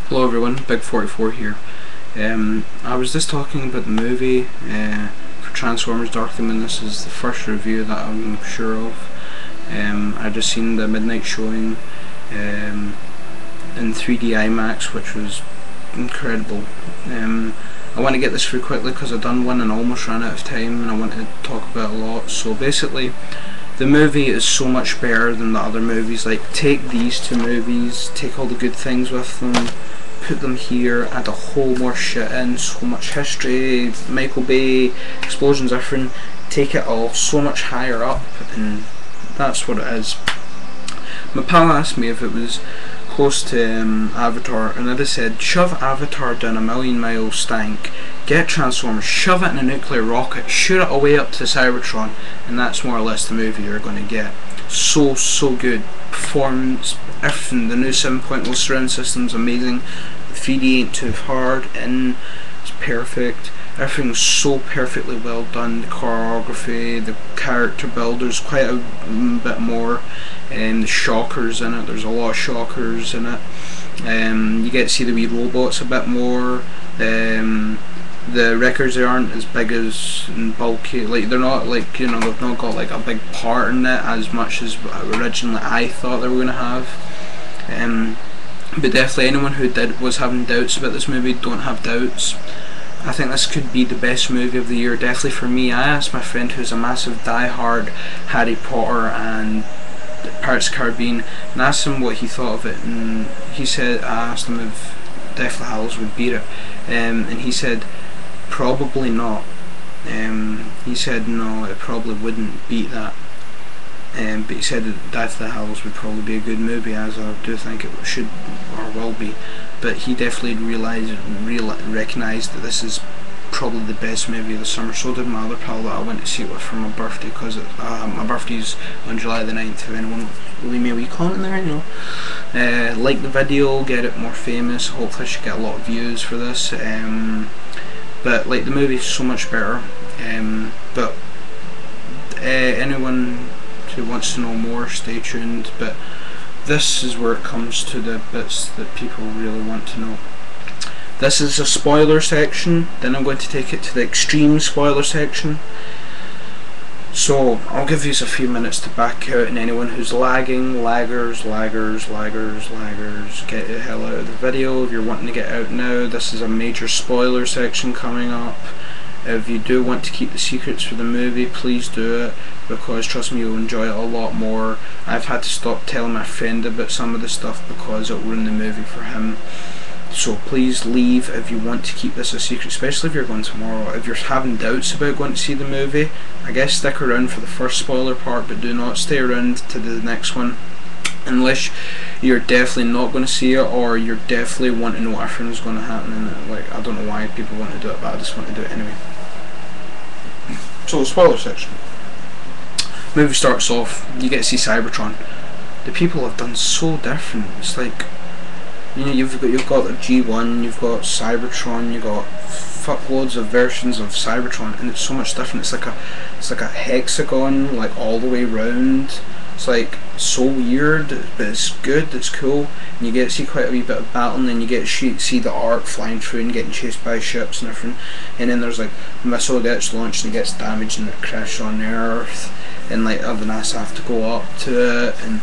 Hello everyone, Big44 here. I was just talking about the movie for Transformers Dark of the Moon. This is the first review that I'm sure of. I just seen the midnight showing in 3D IMAX, which was incredible. I want to get this through quickly because I've done one and almost ran out of time, and I want to talk about it a lot. So basically, the movie is so much better than the other movies. Like, take these two movies, take all the good things with them, put them here, add a whole more shit in, so much history, Michael Bay, explosions, everything, take it all so much higher up, and that's what it is. My pal asked me if it was close to Avatar, and I just said, shove Avatar down a million-mile stank, get Transformers, shove it in a nuclear rocket, shoot it away up to Cybertron, and that's more or less the movie you're going to get. So good. Performance, everything. The new 7.0 surround system's amazing. The 3D ain't too hard, and it's perfect. Everything's so perfectly well done. The choreography, the character builders, quite a bit more. The shockers in it, there's a lot of shockers in it. You get to see the wee robots a bit more. The records, they aren't as big as and bulky, like they're not like, you know, they've not got like a big part in it as much as originally I thought they were going to have. But definitely anyone who was having doubts about this movie, don't have doubts. I think this could be the best movie of the year, definitely for me. I asked my friend who's a massive die-hard Harry Potter and Pirates of the Caribbean, and asked him what he thought of it, and he said, I asked him if Deathly Hallows would beat it, and he said probably not. He said no, it probably wouldn't beat that. But he said that Deathly Hallows would probably be a good movie, as I do think it should or will be. But he definitely recognised that this is probably the best movie of the summer. So did my other pal that I went to see it with for my birthday, because my birthday's on July the 9th. If anyone will leave me a wee comment there, you know. Like the video, get it more famous. Hopefully I should get a lot of views for this. But like, the movie's so much better. But anyone who wants to know more, stay tuned. But this is where it comes to the bits that people really want to know. This is a spoiler section, then I'm going to take it to the extreme spoiler section. So I'll give you a few minutes to back out, and anyone who's laggers, get the hell out of the video. If you're wanting to get out now, this is a major spoiler section coming up. If you do want to keep the secrets for the movie, please do it, because trust me, you'll enjoy it a lot more. I've had to stop telling my friend about some of the stuff because it'll ruin the movie for him. So please leave if you want to keep this a secret, especially if you're going tomorrow. If you're having doubts about going to see the movie, I guess stick around for the first spoiler part, but do not stay around to the next one unless you're definitely not going to see it, or you're definitely want to know what everything's going to happen in it. Like, I don't know why people want to do it, but I just want to do it anyway. So, spoiler section. Movie starts off, you get to see Cybertron. The people have done so different. It's like, you know, you've got the G1, you've got Cybertron, you've got fuckloads of versions of Cybertron, and it's so much different. It's like a hexagon, like all the way round. It's like so weird, but it's good, it's cool, and you get to see quite a wee bit of battle, and then you get to see the Ark flying through and getting chased by ships and everything, and then there's like a missile gets launched and it gets damaged and it crashes on the Earth, and like other NASA have to go up to it, and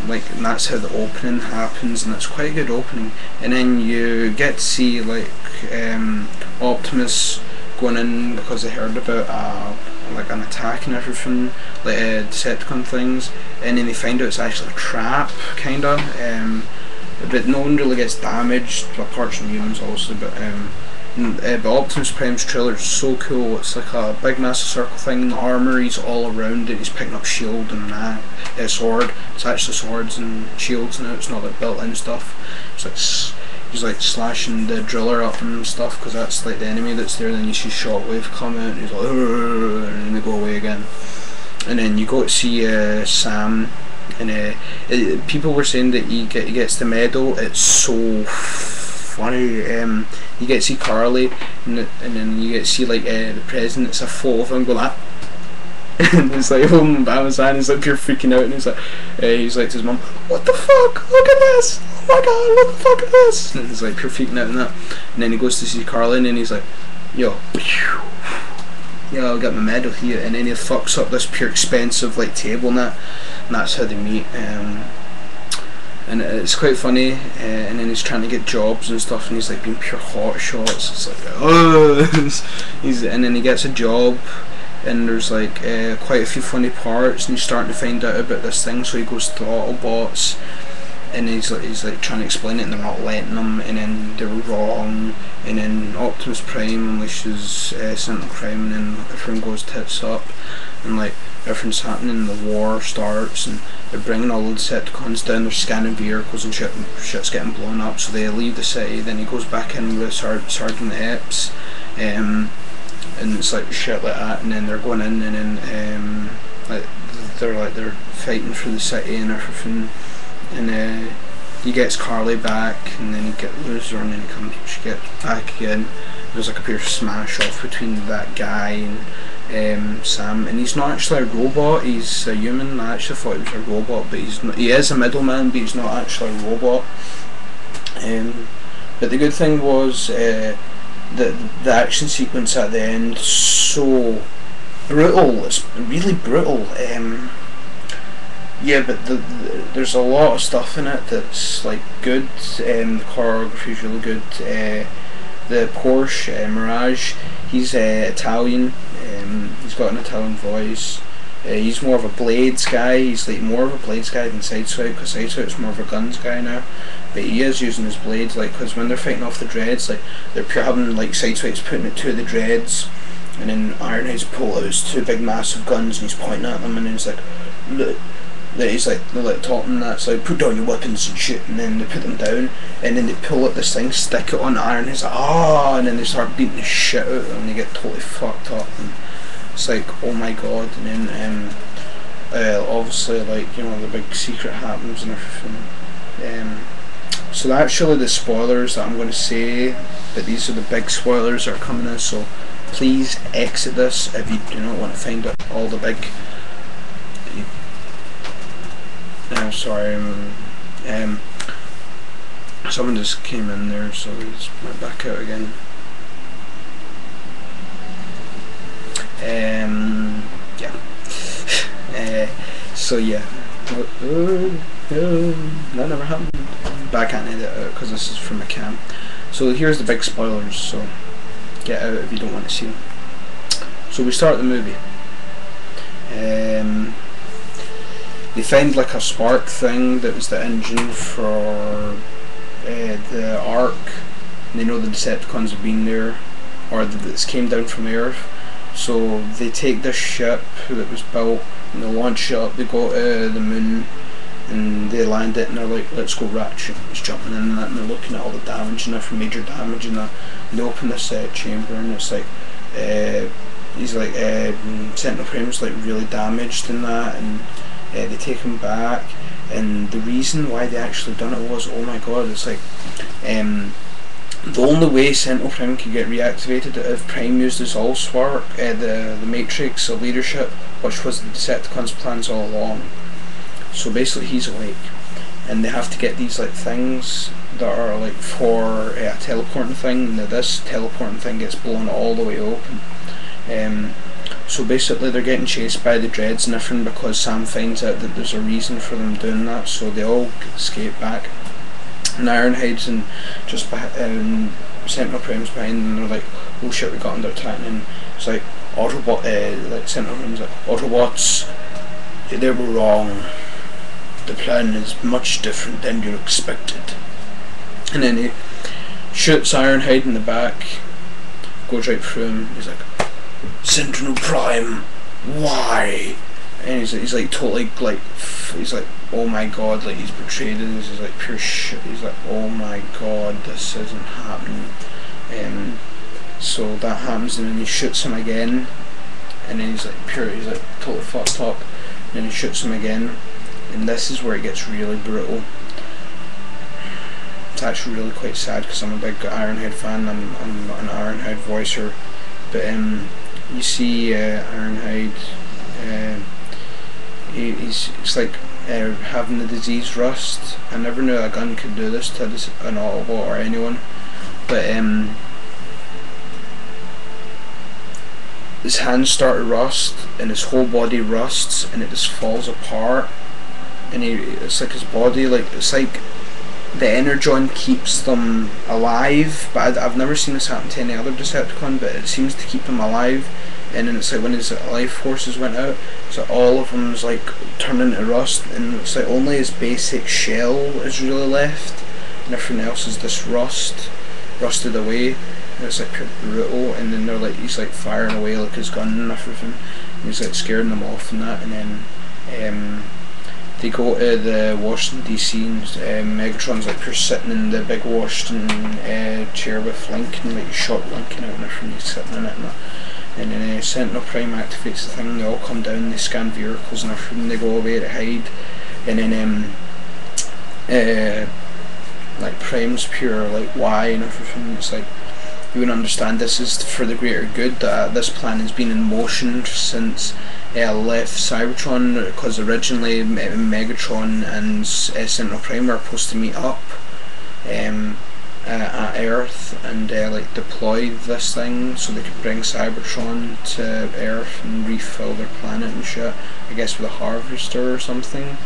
like, and that's how the opening happens, and it's quite a good opening. And then you get to see like Optimus going in because they heard about like an attack and everything, like Decepticon things, and then they find out it's actually a trap, kinda. But no one really gets damaged, apart from humans obviously. But Optimus Prime's trailer is so cool. It's like a big massive circle thing, the armour, he's all around it, he's picking up shield and a sword. It's actually swords and shields now, it's not like built-in stuff. It's like he's like slashing the driller up and stuff, because that's like the enemy that's there. Then you see Shockwave come out and he's like, and then they go away again. And then you go to see Sam, and people were saying that he gets the medal. It's so funny. You get to see Carly, and then you get to see like the president. It's a photo of him going like, and it's like holding him by his hand. He's like pure freaking out, and he's like to his mum, "What the fuck? Look at this! my god, what the fuck is this? And he's like pure freaking out and that. And then he goes to see Carlin and he's like, yo, I'll get my medal here. And then he fucks up this pure expensive like table and that's how they meet. And it's quite funny, and then he's trying to get jobs and stuff, and he's like being pure hot shots. It's like, oh, and then he gets a job, and there's like quite a few funny parts, and he's starting to find out about this thing. So he goes to Autobots, and he's like trying to explain it, and they're not letting him, and then they're wrong, and then Optimus Prime unleashes Sentinel Prime, and then everything goes tits up, and like everything's happening, the war starts, and they're bringing all the Decepticons down, they're scanning vehicles and shit's getting blown up, so they leave the city. Then he goes back in with Sergeant Epps, and it's like shit like that, and then they're going in, and then they're fighting for the city and everything, and he gets Carly back, and then he gets Loser, and then she gets back again. There's like a pure smash off between that guy and Sam, and he's not actually a robot, he's a human. I actually thought he was a robot, but he's not. He is a middleman, but he's not actually a robot. But the good thing was the action sequence at the end, so brutal. It's really brutal. Yeah, but there's a lot of stuff in it that's like good. The choreography is really good. The Porsche Mirage, he's Italian. He's got an Italian voice. He's more of a Blades guy. He's like more of a Blades guy than Sideswipe, because Sideswipe's more of a guns guy now. But he is using his blades, like, because when they're fighting off the dreads, like they're pure having like Sideswipe's putting it to the dreads, and then Ironhide's pull out his two big massive guns and he's pointing at them, and then he's like, look. He's like, they're like talking, that's like, put down your weapons and shit, and then they put them down, and then they pull up this thing, stick it on Iron, he's like, ah, and then they start beating the shit out of him, and they get totally fucked up, and it's like, oh my god. And then obviously, like, you know, the big secret happens and everything. So actually the spoilers that I'm going to say, but these are the big spoilers that are coming in, so please exit this if you do not want to find out all the big. Sorry, someone just came in there, so we just went back out again. Yeah. So yeah, that never happened. But I can't edit it out because this is from a cam. So here's the big spoilers, so get out if you don't want to see them. So we start the movie. They find like a spark thing that was the engine for the Ark. And they know the Decepticons have been there, or that this came down from Earth. So they take this ship that was built and they launch it up. They go to the moon and they land it, and they're like, let's go Ratchet. He's jumping in that, and they're looking at all the damage and that, from major damage and that. And they open this chamber, and it's like he's like Sentinel Prime's like really damaged in that, and they take him back. And the reason why they actually done it was, oh my god, it's like the only way Sentinel Prime could get reactivated if Prime used his Allspark, the Matrix of Leadership, which was the Decepticons' plans all along. So basically he's awake, and they have to get these like things that are like for a teleporting thing. Now this teleporting thing gets blown all the way open. So basically they're getting chased by the dreads and everything, because Sam finds out that there's a reason for them doing that, so they all escape back. And Ironhide's and just Sentinel Prime's behind them, and they're like, oh shit, we got under attack. And it's like, Autobot, like Sentinel Prime's like, Autobots, they were wrong. The plan is much different than you expected. And then he shoots Ironhide in the back, goes right through him. He's like, Sentinel Prime, why? And he's like totally like, he's like, oh my god, like he's betrayed us. He's like pure shit. He's like, oh my god, this isn't happening. So that happens, and then he shoots him again, and then he's like totally fucked up. And then he shoots him again, and this is where it gets really brutal. It's actually really quite sad, because I'm a big Ironhide fan. I'm an Ironhide voicer, but you see Ironhide, it's like having the disease rust. I never knew a gun could do this to an Autobot or anyone, but his hands start to rust and his whole body rusts and it just falls apart, and it's like his body, like it's like the Energon keeps them alive, but I've never seen this happen to any other Decepticon, but it seems to keep them alive. And then it's like when his life forces went out, so all of them's like turning to rust, and it's like only his basic shell is really left, and everything else is this rusted away, and it's like pure brutal. And then he's like firing away like his gun and everything, and he's like scaring them off and that. And then they go to the Washington DC, and Megatron's like pure sitting in the big Washington chair with Link, and like shot Lincoln out and everything, he's sitting in it and that. And then Sentinel Prime activates the thing, they all come down, they scan vehicles and everything, they go away to hide. And then like Prime's pure like why and everything, it's like you wouldn't understand this is for the greater good, that this plan has been in motion since left Cybertron, because originally Megatron and Sentinel Prime were supposed to meet up at Earth and like deploy this thing so they could bring Cybertron to Earth and refill their planet and shit, I guess with a harvester or something.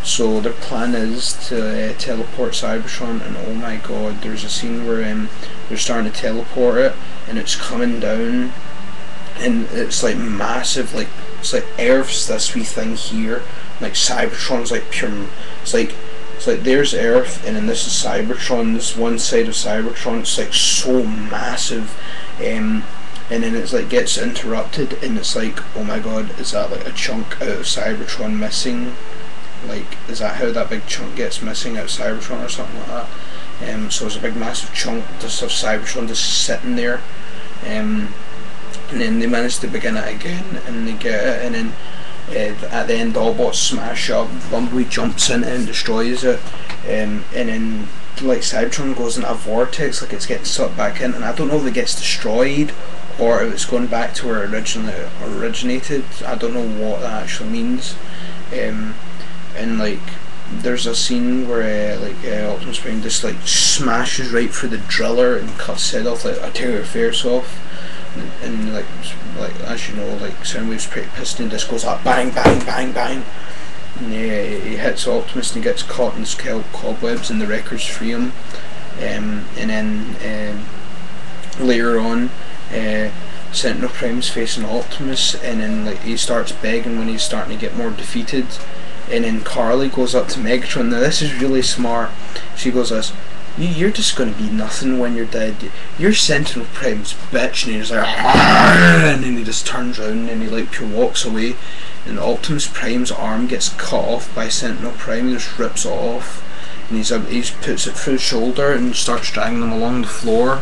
So their plan is to teleport Cybertron, and oh my god, there's a scene where they're starting to teleport it and it's coming down, and it's like massive, like it's like Earth's this wee thing here, like Cybertron's like pure, it's like there's Earth and then this is Cybertron, this one side of Cybertron, it's like so massive, and then it's like gets interrupted and it's like, oh my god, is that like a chunk out of Cybertron missing? Like, is that how that big chunk gets missing out of Cybertron or something like that? So it's a big massive chunk just of Cybertron just sitting there, and then they manage to begin it again and they get it, and then at the end Autobots smash up, Bumblebee jumps in and destroys it, and then like Cybertron goes into a vortex, like it's getting sucked back in, and I don't know if it gets destroyed or if it's going back to where it originally originated. I don't know what that actually means. And like there's a scene where Optimus Prime just like smashes right through the driller and cuts his head off, like a tear your face off, and like as you know, like Soundwave's pretty pissed and just goes up bang bang bang bang, and he hits Optimus and he gets caught in his cobwebs and the wreckers free him, and then later on Sentinel Prime's facing Optimus, and then like he starts begging when he's starting to get more defeated. And then Carly goes up to Megatron. Now this is really smart. She goes this, you're just going to be nothing when you're dead. You're Sentinel Prime's bitch. And he's like, and then he just turns around and he like pure walks away. And Optimus Prime's arm gets cut off by Sentinel Prime. He just rips it off. And he puts it through his shoulder and starts dragging him along the floor.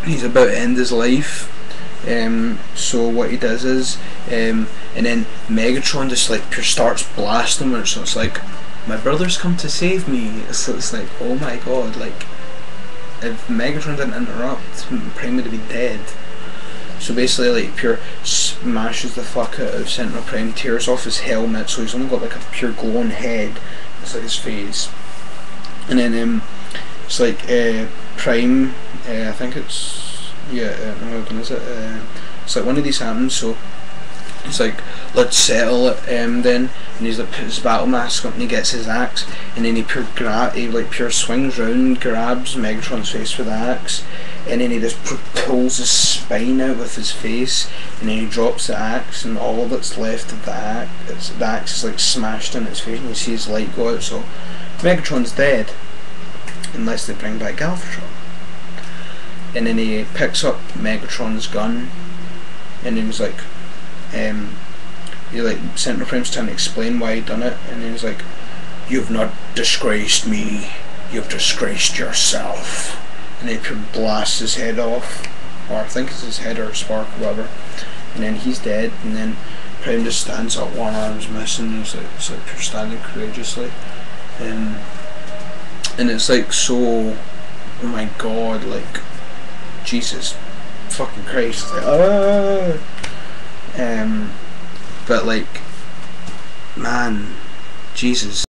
He's about to end his life. So what he does is, and then Megatron just like pure starts blasting him, so it's like, my brother's come to save me. So it's like, oh my god, like if Megatron didn't interrupt, Prime would be dead. So basically like pure smashes the fuck out of Sentinel Prime, tears off his helmet, so he's only got like a pure glowing head, it's like his face. And then it's like Prime, I think it's is it? It's like one of these happens, so he's like, let's settle it then, and he's like put his battle mask up and he gets his axe, and then he pure swings round, grabs Megatron's face with the axe, and then he just pulls his spine out with his face, and then he drops the axe, and all that's left of the axe is like smashed in its face, and you see his light go out. So Megatron's dead unless they bring back Galvatron. And then he picks up Megatron's gun, and then he's like, Sentinel Prime's trying to explain why he done it, and then he's like, you've not disgraced me, you've disgraced yourself. And then he blasts his head off, or I think it's his head or a spark or whatever, and then he's dead. And then Prime just stands up, one arm's missing, and it's like pure standing courageously, and it's like, so, oh my god, like, Jesus fucking Christ, but like man, Jesus.